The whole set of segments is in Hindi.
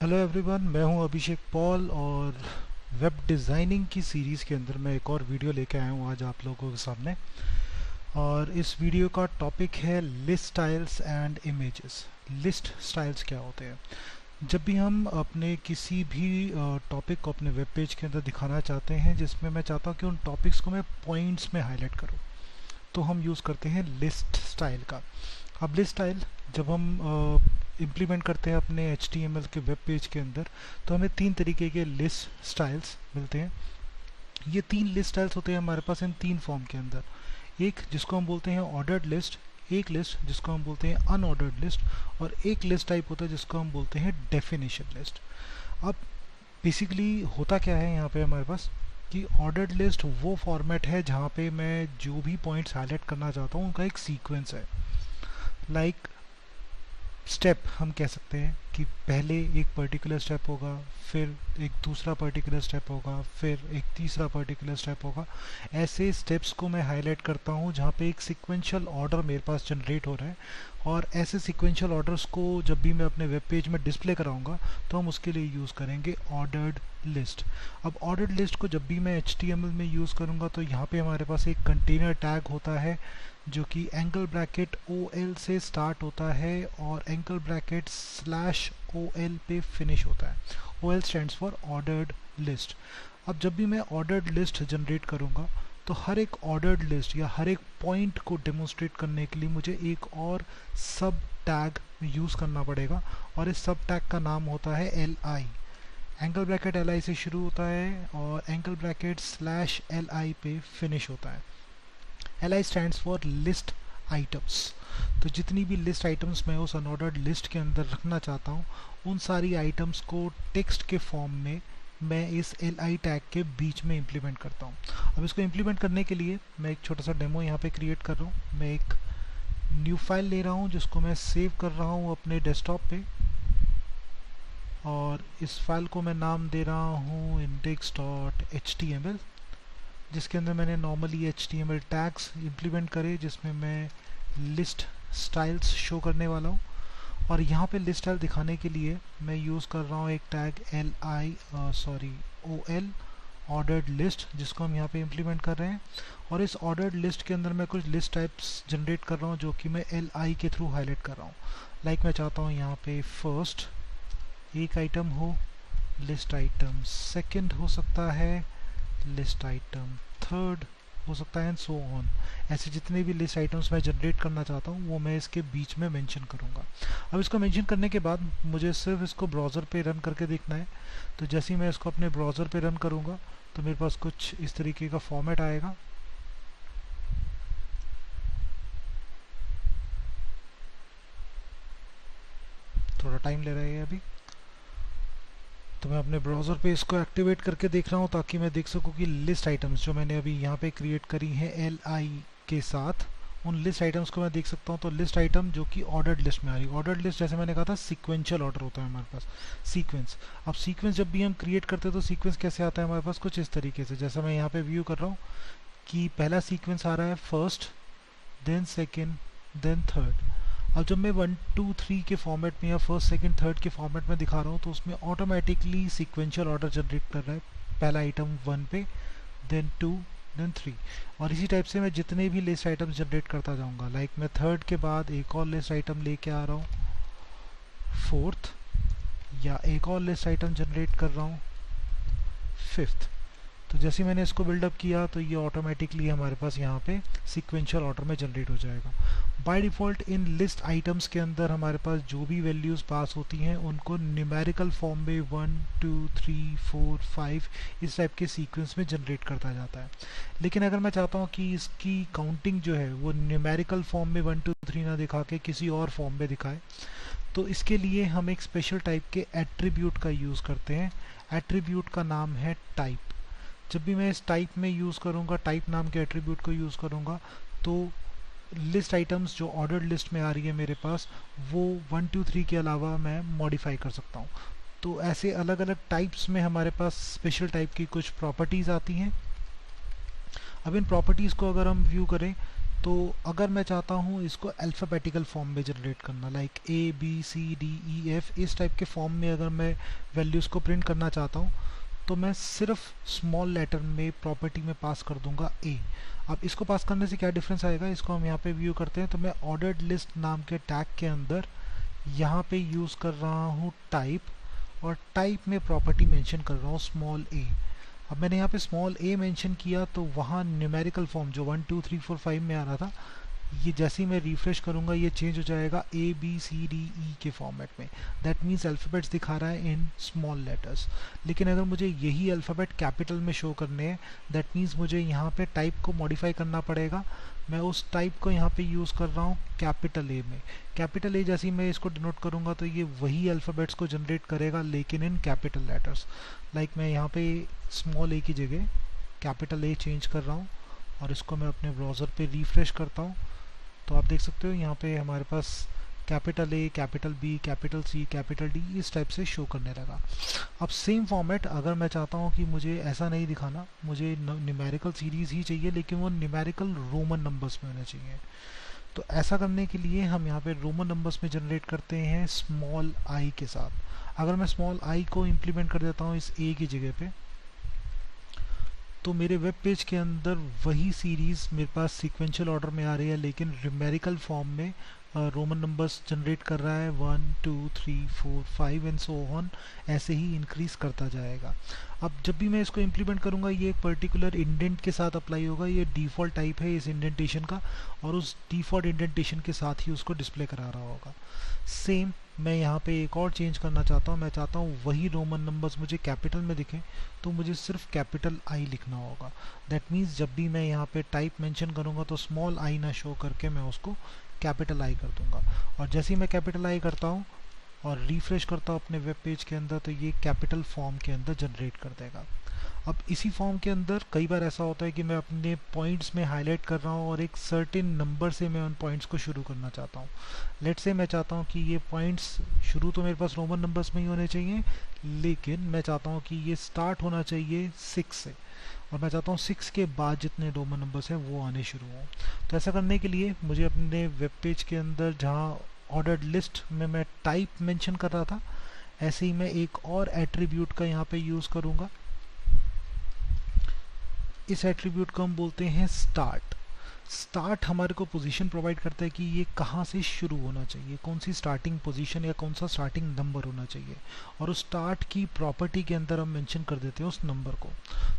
हेलो एवरीवन, मैं हूं अभिषेक पॉल और वेब डिज़ाइनिंग की सीरीज़ के अंदर मैं एक और वीडियो लेके आया हूं आज आप लोगों के सामने। और इस वीडियो का टॉपिक है list styles and images. List styles क्या होते हैं? जब भी हम अपने किसी भी टॉपिक को अपने वेब पेज के अंदर दिखाना चाहते हैं जिसमें मैं चाहता हूं कि उन टॉपिक्स को मैं पॉइंट्स में हाईलाइट करूं, तो हम यूज़ करते हैं लिस्ट स्टाइल का। अब लिस्ट स्टाइल जब हम इम्प्लीमेंट करते हैं अपने HTML के वेब पेज के अंदर, तो हमें तीन तरीके के लिस्ट स्टाइल्स मिलते हैं। ये तीन लिस्ट स्टाइल्स होते हैं हमारे पास इन तीन फॉर्म के अंदर। एक जिसको हम बोलते हैं ऑर्डर्ड लिस्ट, एक लिस्ट जिसको हम बोलते हैं अनऑर्डर्ड लिस्ट, और एक लिस्ट टाइप होता है जिसको हम बोलते हैं डेफिनेशन लिस्ट। अब बेसिकली होता क्या है यहाँ पे हमारे पास कि ऑर्डर्ड लिस्ट वो फॉर्मेट है जहाँ पे मैं जो भी पॉइंट्स हाईलाइट करना चाहता हूँ उनका एक सीक्वेंस है। लाइक स्टेप हम कह सकते हैं कि पहले एक पर्टिकुलर स्टेप होगा, फिर एक दूसरा पर्टिकुलर स्टेप होगा, फिर एक तीसरा पर्टिकुलर स्टेप होगा। ऐसे स्टेप्स को मैं हाईलाइट करता हूँ जहाँ पे एक सिक्वेंशियल ऑर्डर मेरे पास जनरेट हो रहा है। और ऐसे सिक्वेंशियल ऑर्डर्स को जब भी मैं अपने वेब पेज में डिस्प्ले कराऊंगा तो हम उसके लिए यूज़ करेंगे ऑर्डर्ड लिस्ट। अब ऑर्डर्ड लिस्ट को जब भी मैं HTML में यूज़ करूँगा तो यहाँ पे हमारे पास एक कंटेनर टैग होता है जो कि एंगल ब्रैकेट OL से स्टार्ट होता है और एंगल ब्रैकेट /OL पे फिनिश होता है। OL stands for ordered list. अब जब भी मैं ऑर्डर्ड लिस्ट जनरेट करूँगा तो हर एक ऑर्डर्ड लिस्ट या हर एक पॉइंट को डेमोन्स्ट्रेट करने के लिए मुझे एक और सब टैग यूज़ करना पड़ेगा, और इस सब टैग का नाम होता है LI। एंगल ब्रैकेट LI से शुरू होता है और एंगल ब्रैकेट /LI पे फिनिश होता है। LI stands for list items. तो जितनी भी लिस्ट आइटम्स मैं उस अनऑर्डर्ड लिस्ट के अंदर रखना चाहता हूँ उन सारी आइटम्स को टेक्स्ट के फॉर्म में मैं इस LI टैग के बीच में इम्प्लीमेंट करता हूँ। अब इसको इम्प्लीमेंट करने के लिए मैं एक छोटा सा डेमो यहाँ पे क्रिएट कर रहा हूँ। मैं एक न्यू फाइल ले रहा हूँ जिसको मैं सेव कर रहा हूँ अपने डेस्कटॉप पे, और इस फाइल को मैं नाम दे रहा हूँ index.html, जिसके अंदर मैंने नॉर्मली HTML टैग्स इम्प्लीमेंट करे जिसमें मैं लिस्ट स्टाइल्स शो करने वाला हूँ। और यहाँ पे लिस्ट स्टाइल दिखाने के लिए मैं यूज़ कर रहा हूँ एक टैग OL ऑर्डर्ड लिस्ट, जिसको हम यहाँ पे इम्प्लीमेंट कर रहे हैं। और इस ऑर्डर्ड लिस्ट के अंदर मैं कुछ लिस्ट टाइप्स जनरेट कर रहा हूँ जो कि मैं LI के थ्रू हाईलाइट कर रहा हूँ। लाइक मैं चाहता हूँ यहाँ पे फर्स्ट एक आइटम हो, लिस्ट आइटम सेकंड हो सकता है, लिस्ट आइटम थर्ड हो सकता है, एंड सो ऑन। ऐसे जितने भी लिस्ट आइटम्स मैं जनरेट करना चाहता हूँ वो मैं इसके बीच में मेंशन करूँगा। अब इसको मेंशन करने के बाद मुझे सिर्फ इसको ब्राउज़र पे रन करके देखना है। तो जैसे ही मैं इसको अपने ब्राउज़र पे रन करूँगा तो मेरे पास कुछ इस तरीके का फॉर्मेट आएगा। थोड़ा टाइम ले रहा है अभी, तो मैं अपने ब्राउज़र पे इसको एक्टिवेट करके देख रहा हूँ ताकि मैं देख सकूँ कि लिस्ट आइटम्स जो मैंने अभी यहाँ पे क्रिएट करी हैं LI के साथ, उन लिस्ट आइटम्स को मैं देख सकता हूँ। तो लिस्ट आइटम जो कि ऑर्डर्ड लिस्ट में आ रही है। ऑर्डर्ड लिस्ट जैसे मैंने कहा था सीक्वेंशियल ऑर्डर होता है हमारे पास, सीक्वेंस। अब सीक्वेंस जब भी हम क्रिएट करते हैं तो सीक्वेंस कैसे आता है हमारे पास? कुछ इस तरीके से, जैसा मैं यहाँ पे व्यू कर रहा हूँ कि पहला सीक्वेंस आ रहा है first, then second, then third. अब जब मैं 1 2 3 के फॉर्मेट में या फर्स्ट सेकंड थर्ड के फॉर्मेट में दिखा रहा हूँ तो उसमें ऑटोमेटिकली सीक्वेंशियल ऑर्डर जनरेट कर रहा है। पहला आइटम 1 पे, देन 2, देन 3। और इसी टाइप से मैं जितने भी लिस्ट आइटम जनरेट करता जाऊँगा। लाइक मैं थर्ड के बाद एक और लिस्ट आइटम लेके आ रहा हूँ, फोर्थ, या एक और लिस्ट आइटम जनरेट कर रहा हूँ, फिफ्थ। तो जैसे मैंने इसको बिल्डअप किया तो ये ऑटोमेटिकली हमारे पास यहाँ पे सीक्वेंशियल ऑर्डर में जनरेट हो जाएगा। By default in list items के अंदर हमारे पास जो भी वैल्यूज़ पास होती हैं उनको न्यूमेरिकल फॉर्म में 1 2 3 4 5 इस टाइप के सीक्वेंस में जनरेट करता जाता है। लेकिन अगर मैं चाहता हूँ कि इसकी काउंटिंग जो है वो न्यूमेरिकल फॉर्म में 1 2 3 ना दिखा के किसी और फॉर्म में दिखाए, तो इसके लिए हम एक स्पेशल टाइप के एट्रीब्यूट का यूज़ करते हैं। एट्रीब्यूट का नाम है टाइप। जब भी मैं इस टाइप में यूज़ करूँगा, टाइप नाम के एट्रीब्यूट को यूज़ करूँगा, तो लिस्ट आइटम्स जो ऑर्डर्ड लिस्ट में आ रही है मेरे पास वो 1 2 3 के अलावा मैं मॉडिफाई कर सकता हूँ। तो ऐसे अलग अलग टाइप्स में हमारे पास स्पेशल टाइप की कुछ प्रॉपर्टीज़ आती हैं। अब इन प्रॉपर्टीज़ को अगर हम व्यू करें तो अगर मैं चाहता हूँ इसको अल्फ़ाबेटिकल फॉर्म में जनरेट करना, लाइक ABCDEF इस टाइप के फॉर्म में अगर मैं वैल्यूज़ को प्रिंट करना चाहता हूँ, तो मैं सिर्फ स्मॉल लेटर में प्रॉपर्टी में पास कर दूंगा A। अब इसको पास करने से क्या डिफरेंस आएगा, इसको हम यहाँ पे व्यू करते हैं। तो मैं ऑर्डर्ड लिस्ट नाम के टैग के अंदर यहाँ पे यूज़ कर रहा हूँ टाइप, और टाइप में प्रॉपर्टी मेंशन कर रहा हूँ स्मॉल a। अब मैंने यहाँ पे स्मॉल a मेंशन किया तो वहाँ न्यूमेरिकल फॉर्म जो 1 2 3 4 5 में आ रहा था, ये जैसे ही मैं रिफ्रेश करूँगा ये चेंज हो जाएगा ABCDE के फॉर्मेट में। दैट मीन्स अल्फ़ाबेट्स दिखा रहा है इन स्मॉल लेटर्स। लेकिन अगर मुझे यही अल्फ़ाबेट कैपिटल में शो करने हैं, दैट मीन्स मुझे यहाँ पे टाइप को मॉडिफाई करना पड़ेगा। मैं उस टाइप को यहाँ पे यूज़ कर रहा हूँ कैपिटल A में। कैपिटल A जैसे ही मैं इसको डिनोट करूँगा तो ये वही अल्फ़ाबेट्स को जनरेट करेगा लेकिन इन कैपिटल लेटर्स। लाइक मैं यहाँ पे स्मॉल a की जगह कैपिटल A चेंज कर रहा हूँ और इसको मैं अपने ब्राउज़र पे रिफ्रेश करता हूँ, तो आप देख सकते हो यहाँ पे हमारे पास capital A, capital B, capital C, capital D इस टाइप से शो करने लगा। अब सेम फॉर्मेट अगर मैं चाहता हूँ कि मुझे ऐसा नहीं दिखाना, मुझे न्यूमेरिकल सीरीज़ ही चाहिए लेकिन वो न्यूमेरिकल रोमन नंबर्स में होने चाहिए, तो ऐसा करने के लिए हम यहाँ पे रोमन नंबर्स में जनरेट करते हैं स्मॉल i के साथ। अगर मैं स्मॉल i को इम्प्लीमेंट कर देता हूँ इस a की जगह पे, तो मेरे वेब पेज के अंदर वही सीरीज़ मेरे पास सीक्वेंशियल ऑर्डर में आ रही है लेकिन न्यूमेरिकल फॉर्म में रोमन नंबर्स जनरेट कर रहा है 1 2 3 4 5 एंड सो ऑन, ऐसे ही इंक्रीज करता जाएगा। अब जब भी मैं इसको इम्प्लीमेंट करूँगा ये एक पर्टिकुलर इंडेंट के साथ अप्लाई होगा, ये डिफ़ॉल्ट टाइप है इस इंडेंटेशन का और उस डिफ़ॉल्ट इंडेंटेशन के साथ ही उसको डिस्प्ले करा रहा होगा। सेम मैं यहाँ पे एक और चेंज करना चाहता हूँ, मैं चाहता हूँ वही रोमन नंबर्स मुझे कैपिटल में दिखें, तो मुझे सिर्फ कैपिटल I लिखना होगा। दैट मीन्स जब भी मैं यहाँ पे टाइप मेंशन करूँगा तो स्मॉल i ना शो करके मैं उसको कैपिटल I कर दूंगा। और जैसे ही मैं कैपिटल I करता हूँ और रिफ्रेश करता हूँ अपने वेब पेज के अंदर, तो ये कैपिटल फॉर्म के अंदर जनरेट कर देगा। अब इसी फॉर्म के अंदर कई बार ऐसा होता है कि मैं अपने पॉइंट्स में हाईलाइट कर रहा हूँ और एक सर्टेन नंबर से मैं उन पॉइंट्स को शुरू करना चाहता हूँ। लेट्स से मैं चाहता हूँ कि ये पॉइंट्स शुरू तो मेरे पास रोमन नंबर्स में ही होने चाहिए, लेकिन मैं चाहता हूँ कि ये स्टार्ट होना चाहिए 6 से, और मैं चाहता हूँ 6 के बाद जितने रोमन नंबर्स हैं वो आने शुरू हों। तो ऐसा करने के लिए मुझे अपने वेब पेज के अंदर जहाँ ऑर्डर्ड लिस्ट में मैं टाइप मेंशन कर रहा था, ऐसे ही मैं एक और एट्रीब्यूट का यहाँ पे यूज़ करूँगा। इस एट्रीब्यूट को हम बोलते हैं स्टार्ट। स्टार्ट हमारे को पोजीशन प्रोवाइड करता है कि ये कहाँ से शुरू होना चाहिए, कौन सी स्टार्टिंग पोजीशन या कौन सा स्टार्टिंग नंबर होना चाहिए, और उस स्टार्ट की प्रॉपर्टी के अंदर हम मेंशन कर देते हैं उस नंबर को।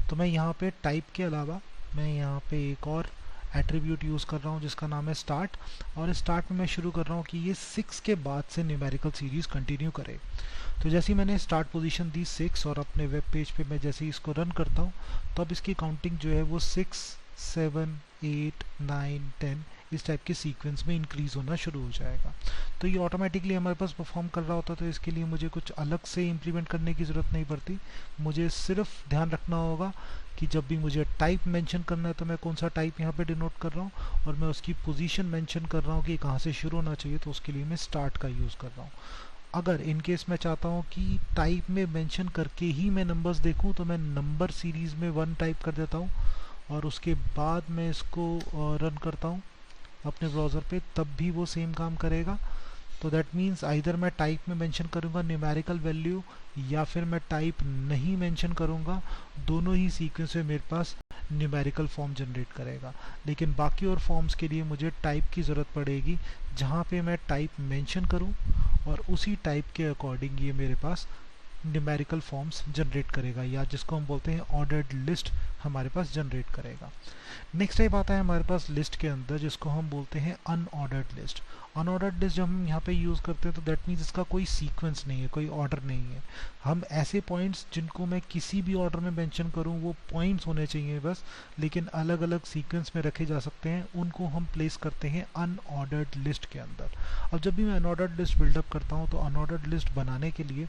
तो मैं यहाँ पे टाइप के अलावा मैं यहाँ पे एक और एट्रीब्यूट यूज़ कर रहा हूँ जिसका नाम है स्टार्ट, और स्टार्ट में मैं शुरू कर रहा हूँ कि ये 6 के बाद से न्यूमेरिकल सीरीज़ कंटिन्यू करे। तो जैसे ही मैंने स्टार्ट पोजीशन दी 6 और अपने वेब पेज पे मैं जैसे ही इसको रन करता हूँ तो अब इसकी काउंटिंग जो है वो 6 7 8 9 10 इस टाइप के सीक्वेंस में इंक्रीज़ होना शुरू हो जाएगा। तो ये ऑटोमेटिकली हमारे पास परफॉर्म कर रहा होता है, तो इसके लिए मुझे कुछ अलग से इम्प्लीमेंट करने की ज़रूरत नहीं पड़ती। मुझे सिर्फ ध्यान रखना होगा कि जब भी मुझे टाइप मेंशन करना है तो मैं कौन सा टाइप यहाँ पे डिनोट कर रहा हूँ, और मैं उसकी पोजीशन मेंशन कर रहा हूँ कि कहाँ से शुरू होना चाहिए, तो उसके लिए मैं स्टार्ट का यूज़ कर रहा हूँ। अगर इन केस मैं चाहता हूँ कि टाइप में मेंशन करके ही मैं नंबर्स देखूँ, तो मैं नंबर सीरीज़ में 1 टाइप कर देता हूँ और उसके बाद मैं इसको रन करता हूँ अपने ब्राउज़र पे, तब भी वो सेम काम करेगा। तो दैट मीन्स आइदर मैं टाइप में मेंशन करूँगा न्यूमेरिकल वैल्यू या फिर मैं टाइप नहीं मेंशन करूँगा, दोनों ही सीक्वेंस में मेरे पास न्यूमेरिकल फॉर्म जनरेट करेगा। लेकिन बाकी और फॉर्म्स के लिए मुझे टाइप की ज़रूरत पड़ेगी जहाँ पे मैं टाइप मेंशन करूँ और उसी टाइप के अकॉर्डिंग ये मेरे पास न्यूमेरिकल फॉर्म्स जनरेट करेगा, या जिसको हम बोलते हैं ऑर्डर्ड लिस्ट हमारे पास जनरेट करेगा। नेक्स्ट टाइप आता है हमारे पास लिस्ट के अंदर जिसको हम बोलते हैं अनऑर्डर्ड लिस्ट। अनऑर्डर्ड लिस्ट जब हम यहाँ पे यूज़ करते हैं तो दैट मीन्स इसका कोई सीक्वेंस नहीं है, कोई ऑर्डर नहीं है। हम ऐसे पॉइंट्स जिनको मैं किसी भी ऑर्डर में मेंशन करूँ वो पॉइंट्स होने चाहिए बस, लेकिन अलग अलग सीक्वेंस में रखे जा सकते हैं, उनको हम प्लेस करते हैं अनऑर्डर्ड लिस्ट के अंदर। अब जब भी मैं अनऑर्डर्ड लिस्ट बिल्डअप करता हूँ तो अनऑर्डर्ड लिस्ट बनाने के लिए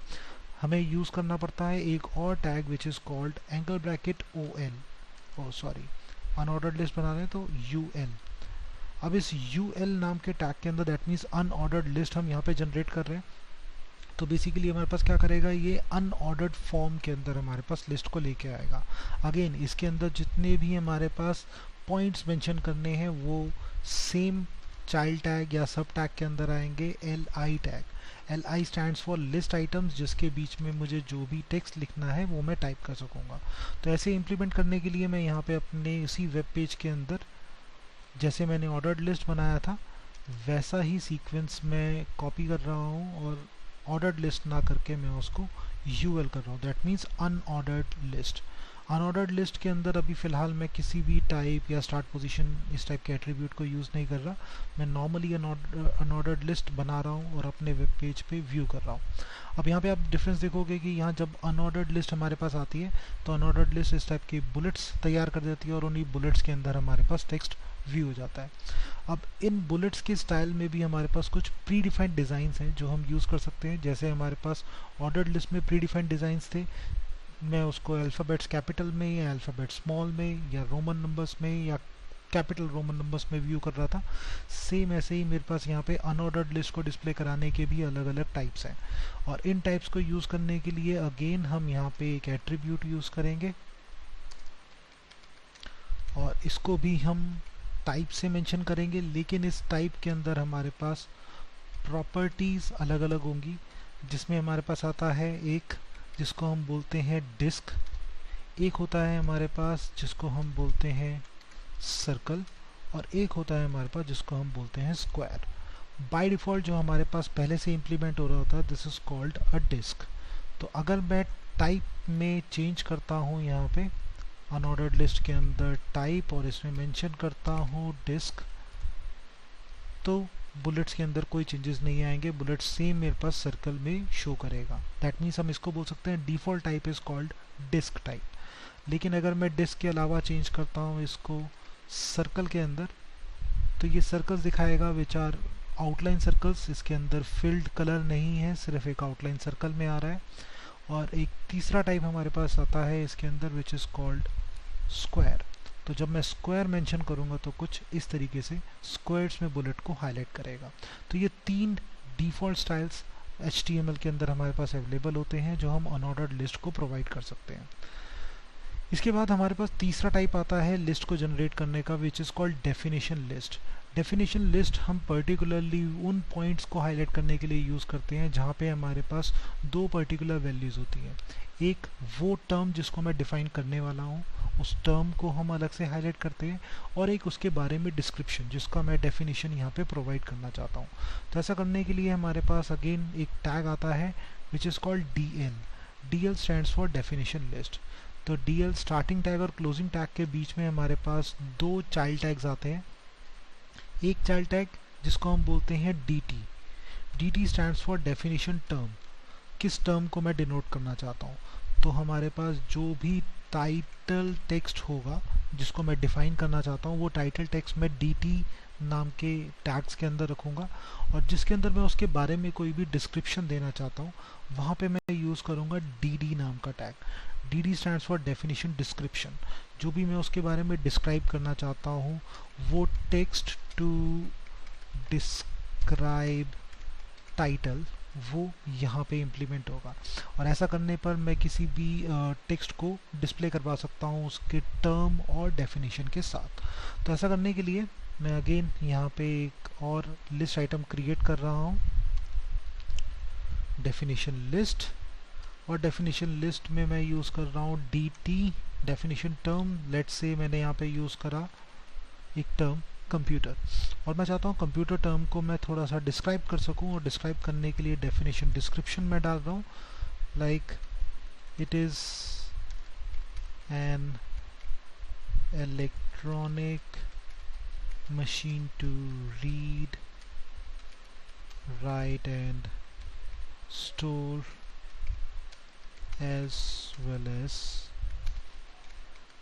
हमें यूज़ करना पड़ता है एक और tag which is called angle bracket unordered list बना रहे हैं तो UL। अब इस UL नाम के टैग के अंदर दैट मीन्स अनऑर्डर्ड लिस्ट हम यहाँ पे जनरेट कर रहे हैं। तो बेसिकली हमारे पास क्या करेगा, ये अनऑर्डर्ड फॉर्म के अंदर हमारे पास लिस्ट को लेके आएगा। अगेन इसके अंदर जितने भी हमारे पास पॉइंट्स मेंशन करने हैं वो सेम चाइल्ड टैग या सब टैग के अंदर आएंगे li tag. li stands for list items, जिसके बीच में मुझे जो भी टेक्स्ट लिखना है वो मैं टाइप कर सकूँगा। तो ऐसे इम्प्लीमेंट करने के लिए मैं यहाँ पे अपने उसी वेब पेज के अंदर जैसे मैंने ऑर्डर्ड लिस्ट बनाया था वैसा ही सीक्वेंस मैं कॉपी कर रहा हूँ और ऑर्डर्ड लिस्ट ना करके मैं उसको यूएल कर रहा हूँ, that means unordered list. Unordered list के अंदर अभी फ़िलहाल मैं किसी भी टाइप या स्टार्ट पोजीशन इस टाइप के एट्रीब्यूट को यूज़ नहीं कर रहा, मैं नॉर्मली अनऑर्डर्ड लिस्ट बना रहा हूँ और अपने वेब पेज पे व्यू कर रहा हूँ। अब यहाँ पे आप डिफरेंस देखोगे कि यहाँ जब अनऑर्डर्ड लिस्ट हमारे पास आती है तो अनऑर्डर्ड लिस्ट इस टाइप की बुलेट्स तैयार कर देती है और उन्हीं बुलेट्स के अंदर हमारे पास टेक्स्ट व्यू हो जाता है। अब इन बुलेट्स के स्टाइल में भी हमारे पास कुछ प्री डिफाइंड डिज़ाइंस हैं जो हम यूज़ कर सकते हैं। जैसे हमारे पास ऑर्डर्ड लिस्ट में प्री डिफाइंड डिज़ाइंस थे, मैं उसको अल्फ़ाबेट्स कैपिटल में या अल्फ़ाबेट स्मॉल में या रोमन नंबर्स में या कैपिटल रोमन नंबर्स में व्यू कर रहा था। सेम ऐसे ही मेरे पास यहाँ पे अनऑर्डर्ड लिस्ट को डिस्प्ले कराने के भी अलग अलग टाइप्स हैं और इन टाइप्स को यूज़ करने के लिए अगेन हम यहाँ पे एक एट्रीब्यूट यूज़ करेंगे और इसको भी हम टाइप से मेंशन करेंगे, लेकिन इस टाइप के अंदर हमारे पास प्रॉपर्टीज़ अलग अलग होंगी, जिसमें हमारे पास आता है एक जिसको हम बोलते हैं डिस्क, एक होता है हमारे पास जिसको हम बोलते हैं सर्कल और एक होता है हमारे पास जिसको हम बोलते हैं स्क्वायर। बाय डिफ़ॉल्ट जो हमारे पास पहले से इम्प्लीमेंट हो रहा होता है this is called a disc. तो अगर मैं टाइप में चेंज करता हूँ यहाँ पे अनऑर्डर्ड लिस्ट के अंदर टाइप और इसमें मेंशन करता हूँ डिस्क, तो बुलेट्स के अंदर कोई चेंजेस नहीं आएंगे, बुलेट सेम मेरे पास सर्कल में शो करेगा। दैट मीन्स हम इसको बोल सकते हैं default type is called disc type. लेकिन अगर मैं डिस्क के अलावा चेंज करता हूँ इसको सर्कल के अंदर तो ये सर्कल्स दिखाएगा विच आर आउटलाइन सर्कल्स, इसके अंदर फिल्ड कलर नहीं है, सिर्फ एक आउटलाइन सर्कल में आ रहा है। और एक तीसरा टाइप हमारे पास आता है इसके अंदर विच इज़ कॉल्ड स्क्वायर। तो जब मैं स्क्वायर मेंशन करूंगा तो कुछ इस तरीके से स्क्वायर्स में बुलेट को हाईलाइट करेगा। तो ये तीन डिफ़ॉल्ट स्टाइल्स HTML के अंदर हमारे पास अवेलेबल होते हैं जो हम अनऑर्डर्ड लिस्ट को प्रोवाइड कर सकते हैं। इसके बाद हमारे पास तीसरा टाइप आता है लिस्ट को जनरेट करने का which is called definition list. Definition list हम पर्टिकुलरली उन पॉइंट्स को हाईलाइट करने के लिए यूज़ करते हैं जहाँ पे हमारे पास दो पर्टिकुलर वैल्यूज़ होती हैं। एक वो टर्म जिसको मैं डिफ़ाइन करने वाला हूँ उस टर्म को हम अलग से हाईलाइट करते हैं और एक उसके बारे में डिस्क्रिप्शन जिसका मैं डेफिनेशन यहाँ पे प्रोवाइड करना चाहता हूँ। तो ऐसा करने के लिए हमारे पास अगेन एक टैग आता है which is called DL। DL stands for definition list. तो DL स्टार्टिंग टैग और क्लोजिंग टैग के बीच में हमारे पास दो चाइल्ड टैग्स आते हैं। एक चाइल्ड टैग जिसको हम बोलते हैं DT। DT stands for definition term, किस टर्म को मैं डिनोट करना चाहता हूँ। तो हमारे पास जो भी टाइटल टेक्स्ट होगा जिसको मैं डिफ़ाइन करना चाहता हूँ वो टाइटल टेक्स्ट मैं DT नाम के टैग्स के अंदर रखूँगा और जिसके अंदर मैं उसके बारे में कोई भी डिस्क्रिप्शन देना चाहता हूँ वहाँ पे मैं यूज़ करूँगा DD नाम का tag. DD stands for definition description. जो भी मैं उसके बारे में डिस्क्राइब करना चाहता हूँ वो टेक्स्ट टू डिस्क्राइब टाइटल वो यहाँ पे इम्प्लीमेंट होगा और ऐसा करने पर मैं किसी भी टेक्स्ट को डिस्प्ले करवा सकता हूँ उसके टर्म और डेफिनेशन के साथ। तो ऐसा करने के लिए मैं अगेन यहाँ पे एक और लिस्ट आइटम क्रिएट कर रहा हूँ डेफिनेशन लिस्ट, और डेफिनेशन लिस्ट में मैं यूज़ कर रहा हूँ DT definition term. Let's say मैंने यहाँ पे यूज़ करा एक टर्म कंप्यूटर और मैं चाहता हूँ कंप्यूटर टर्म को मैं थोड़ा सा डिस्क्राइब कर सकूँ और डिस्क्राइब करने के लिए डेफिनेशन डिस्क्रिप्शन में डाल रहा हूँ like it is an electronic machine to read, write and store as well as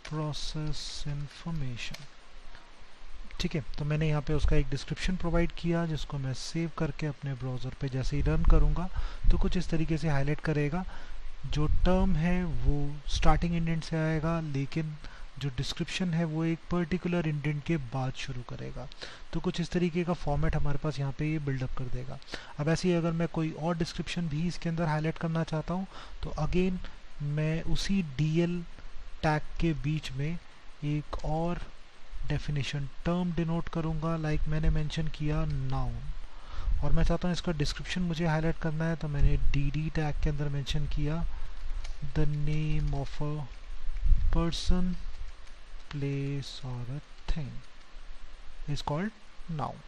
process information। ठीक है, तो मैंने यहाँ पे उसका एक डिस्क्रिप्शन प्रोवाइड किया जिसको मैं सेव करके अपने ब्राउज़र पे जैसे ही रन करूँगा तो कुछ इस तरीके से हाईलाइट करेगा। जो टर्म है वो स्टार्टिंग इंडेंट से आएगा लेकिन जो डिस्क्रिप्शन है वो एक पर्टिकुलर इंडेंट के बाद शुरू करेगा। तो कुछ इस तरीके का फॉर्मेट हमारे पास यहाँ पे ये बिल्डअप कर देगा। अब ऐसे ही अगर मैं कोई और डिस्क्रिप्शन भी इसके अंदर हाईलाइट करना चाहता हूँ तो अगेन मैं उसी DL टैग के बीच में एक और डेफिनेशन टर्म डिनोट करूँगा, लाइक मैंने मेंशन किया नाउन, और मैं चाहता हूँ इसका डिस्क्रिप्शन मुझे हाईलाइट करना है, तो मैंने डी टैग के अंदर मेंशन किया the name of a person, place और a thing is called noun.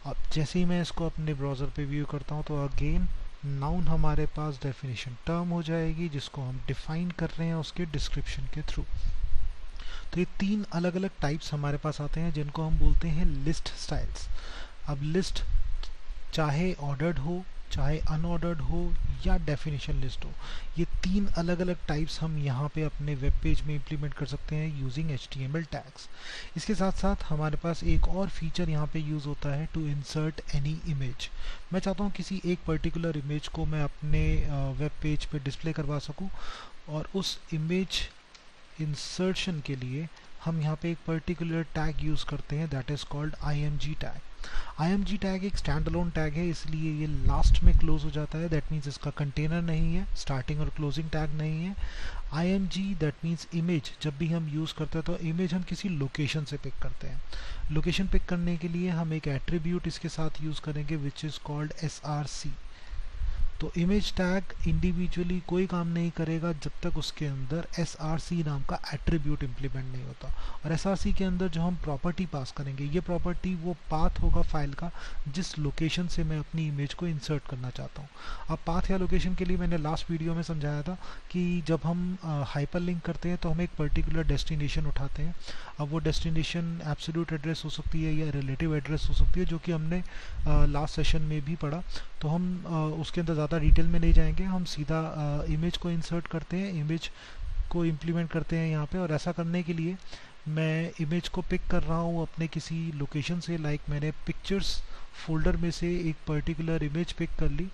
अब जैसे ही मैं इसको अपने ब्राउज़र पे व्यू करता हूँ तो अगेन नाउन हमारे पास डेफिनेशन टर्म हो जाएगी जिसको हम डिफाइन कर रहे हैं उसके डिस्क्रिप्शन के थ्रू। तो ये 3 अलग अलग टाइप्स हमारे पास आते हैं जिनको हम बोलते हैं लिस्ट स्टाइल्स। अब लिस्ट चाहे ऑर्डर्ड हो, चाहे अनऑर्डर्ड हो या डेफिनेशन लिस्ट हो, ये 3 अलग अलग टाइप्स हम यहाँ पे अपने वेब पेज में इम्प्लीमेंट कर सकते हैं यूजिंग HTML टैग्स। इसके साथ साथ हमारे पास एक और फीचर यहाँ पे यूज़ होता है टू इंसर्ट एनी इमेज। मैं चाहता हूँ किसी एक पर्टिकुलर इमेज को मैं अपने वेब पेज पे डिस्प्ले करवा सकूँ, और उस इमेज इंसर्शन के लिए हम यहाँ पे एक पर्टिकुलर टैग यूज़ करते हैं, that is called IMG tag. IMG tag एक स्टैंड अलोन टैग है, इसलिए ये लास्ट में क्लोज हो जाता है, दैट मीन्स इसका कंटेनर नहीं है, स्टार्टिंग और क्लोजिंग टैग नहीं है। IMG दैट मीन्स इमेज जब भी हम यूज़ करते हैं तो इमेज हम किसी लोकेशन से पिक करते हैं। लोकेशन पिक करने के लिए हम एक एट्रीब्यूट इसके साथ यूज़ करेंगे विच इज़ कॉल्ड SRC। तो इमेज टैग इंडिविजुअली कोई काम नहीं करेगा जब तक उसके अंदर SRC नाम का एट्रीब्यूट इम्प्लीमेंट नहीं होता। और SRC के अंदर जो हम प्रॉपर्टी पास करेंगे, ये प्रॉपर्टी वो पाथ होगा फाइल का जिस लोकेशन से मैं अपनी इमेज को इंसर्ट करना चाहता हूँ। अब पाथ या लोकेशन के लिए मैंने लास्ट वीडियो में समझाया था कि जब हम हाइपरलिंक करते हैं तो हम एक पर्टिकुलर डेस्टिनेशन उठाते हैं। अब वो डेस्टिनेशन एब्सोल्यूट एड्रेस हो सकती है या रिलेटिव एड्रेस हो सकती है, जो कि हमने लास्ट सेशन में भी पढ़ा। तो हम उसके अंदर ज़्यादा डिटेल में नहीं जाएंगे, हम सीधा इमेज को इंसर्ट करते हैं, इमेज को इम्प्लीमेंट करते हैं यहाँ पे। और ऐसा करने के लिए मैं इमेज को पिक कर रहा हूँ अपने किसी लोकेशन से, लाइक मैंने पिक्चर्स फोल्डर में से एक पर्टिकुलर इमेज पिक कर ली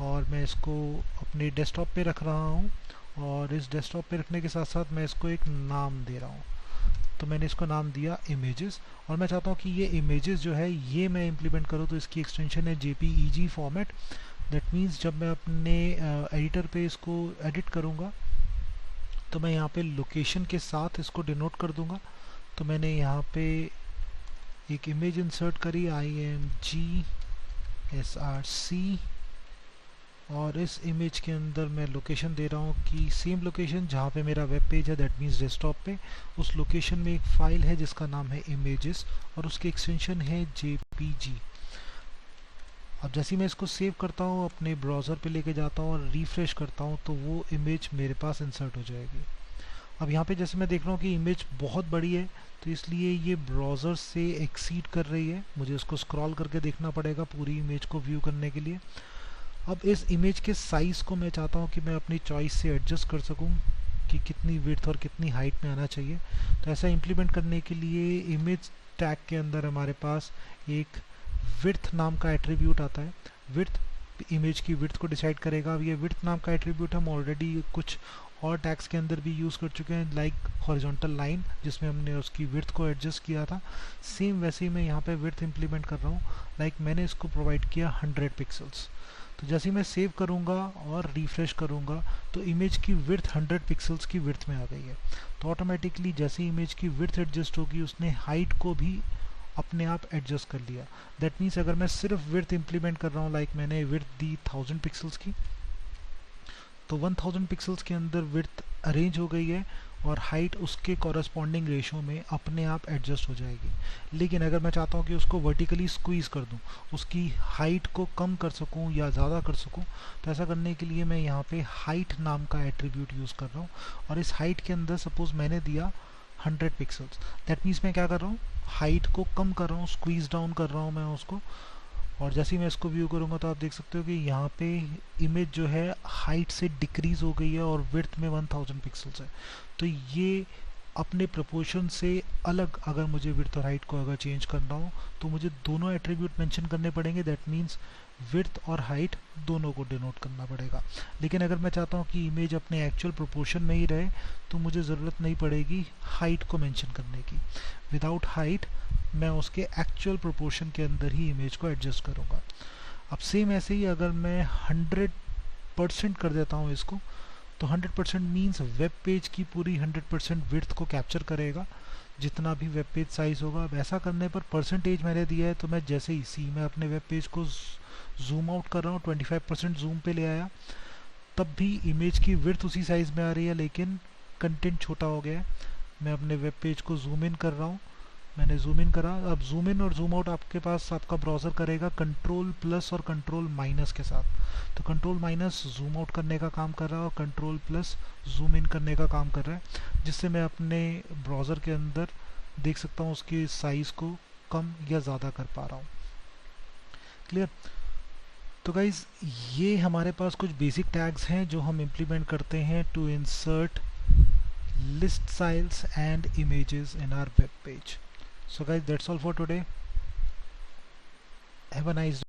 और मैं इसको अपने डेस्कटॉप पे रख रहा हूँ, और इस डेस्कटॉप पे रखने के साथ साथ मैं इसको एक नाम दे रहा हूँ। तो मैंने इसको नाम दिया इमेजेस, और मैं चाहता हूँ कि ये इमेजेस जो है ये मैं इम्प्लीमेंट करूँ, तो इसकी एक्सटेंशन है JPEG फॉर्मेट। दैट मीन्स जब मैं अपने एडिटर पे इसको एडिट करूँगा तो मैं यहाँ पे लोकेशन के साथ इसको डिनोट कर दूँगा। तो मैंने यहाँ पे एक इमेज इंसर्ट करी IMG SRC, और इस इमेज के अंदर मैं लोकेशन दे रहा हूँ कि सेम लोकेशन जहाँ पे मेरा वेब पेज है, दैट मीन्स डेस्कटॉप पे, उस लोकेशन में एक फ़ाइल है जिसका नाम है इमेजेस और उसकी एक्सटेंशन है JPG। अब जैसे मैं इसको सेव करता हूँ, अपने ब्राउज़र पे लेके जाता हूँ और रिफ़्रेश करता हूँ, तो वो इमेज मेरे पास इंसर्ट हो जाएगी। अब यहाँ पे जैसे मैं देख रहा हूँ कि इमेज बहुत बड़ी है, तो इसलिए ये ब्राउज़र से एक्सीड कर रही है, मुझे इसको स्क्रॉल करके देखना पड़ेगा पूरी इमेज को व्यू करने के लिए। अब इस इमेज के साइज़ को मैं चाहता हूँ कि मैं अपनी चॉइस से एडजस्ट कर सकूँ कि कितनी विड्थ और कितनी हाइट में आना चाहिए। तो ऐसा इम्प्लीमेंट करने के लिए इमेज टैग के अंदर हमारे पास एक विड्थ नाम का एट्रीब्यूट आता है। विड्थ इमेज की विड्थ को डिसाइड करेगा। अब ये विड्थ नाम का एट्रीब्यूट हम ऑलरेडी कुछ और टैग्स के अंदर भी यूज़ कर चुके हैं, लाइक हॉरिजॉन्टल लाइन जिसमें हमने उसकी विड्थ को एडजस्ट किया था। सेम वैसे ही मैं यहाँ पे विड्थ इम्प्लीमेंट कर रहा हूँ, लाइक मैंने इसको प्रोवाइड किया 100 पिक्सल्स। तो जैसे ही मैं सेव करूँगा और रिफ़्रेश करूँगा तो इमेज की विड्थ 100 पिक्सल्स की विड्थ में आ गई है। तो ऑटोमेटिकली जैसे इमेज की विड्थ एडजस्ट होगी, उसने हाइट को भी अपने आप एडजस्ट कर लिया। दैट मीन्स अगर मैं सिर्फ विड्थ इम्प्लीमेंट कर रहा हूँ, लाइक मैंने विड्थ दी 1000 पिक्सल्स की, तो 1000 पिक्सल्स के अंदर विड्थ अरेंज हो गई है और हाइट उसके कॉरस्पॉन्डिंग रेशो में अपने आप एडजस्ट हो जाएगी। लेकिन अगर मैं चाहता हूँ कि उसको वर्टिकली स्क्वीज़ कर दूँ, उसकी हाइट को कम कर सकूँ या ज़्यादा कर सकूँ, तो ऐसा करने के लिए मैं यहाँ पे हाइट नाम का एट्रीब्यूट यूज़ कर रहा हूँ। और इस हाइट के अंदर सपोज़ मैंने दिया 100 पिक्सल्स, दैट मीन्स मैं क्या कर रहा हूँ, हाइट को कम कर रहा हूँ, स्क्वीज़ डाउन कर रहा हूँ मैं उसको। और जैसे ही मैं इसको व्यू करूँगा तो आप देख सकते हो कि यहाँ पे इमेज जो है हाइट से डिक्रीज़ हो गई है और विड्थ में 1000 पिक्सल्स है। तो ये अपने प्रोपोर्शन से अलग अगर मुझे विड्थ और हाइट को अगर चेंज करना हो तो मुझे दोनों एट्रीब्यूट मेंशन करने पड़ेंगे। दैट मीन्स विड्थ और हाइट दोनों को डिनोट करना पड़ेगा। लेकिन अगर मैं चाहता हूँ कि इमेज अपने एक्चुअल प्रोपोर्शन में ही रहे तो मुझे ज़रूरत नहीं पड़ेगी हाइट को मेंशन करने की। विदाउट हाइट मैं उसके एक्चुअल प्रोपोर्शन के अंदर ही इमेज को एडजस्ट करूँगा। अब सेम ऐसे ही अगर मैं 100% कर देता हूँ इसको, तो 100% मीन्स वेब पेज की पूरी 100% विड्थ को कैप्चर करेगा। जितना भी वेब पेज साइज़ होगा। अब ऐसा करने पर परसेंटेज मैंने दिया है, तो मैं जैसे ही मैं अपने वेब पेज को जूम आउट कर रहा हूँ, 25% जूम पे ले आया, तब भी इमेज की विड्थ उसी साइज़ में आ रही है लेकिन कंटेंट छोटा हो गया है। मैं अपने वेब पेज को जूम इन कर रहा हूँ, मैंने जूम इन करा। अब जूम इन और जूम आउट आपके पास आपका ब्राउज़र करेगा कंट्रोल प्लस और कंट्रोल माइनस के साथ। तो कंट्रोल माइनस जूम आउट करने का काम कर रहा है और कंट्रोल प्लस जूम इन करने का काम कर रहा है, जिससे मैं अपने ब्राउज़र के अंदर देख सकता हूँ उसकी साइज़ को कम या ज़्यादा कर पा रहा हूँ। क्लियर? तो गाइज़, ये हमारे पास कुछ बेसिक टैग्स हैं जो हम इम्प्लीमेंट करते हैं to insert list styles and images in our web page. So guys, that's all for today. Have a nice day.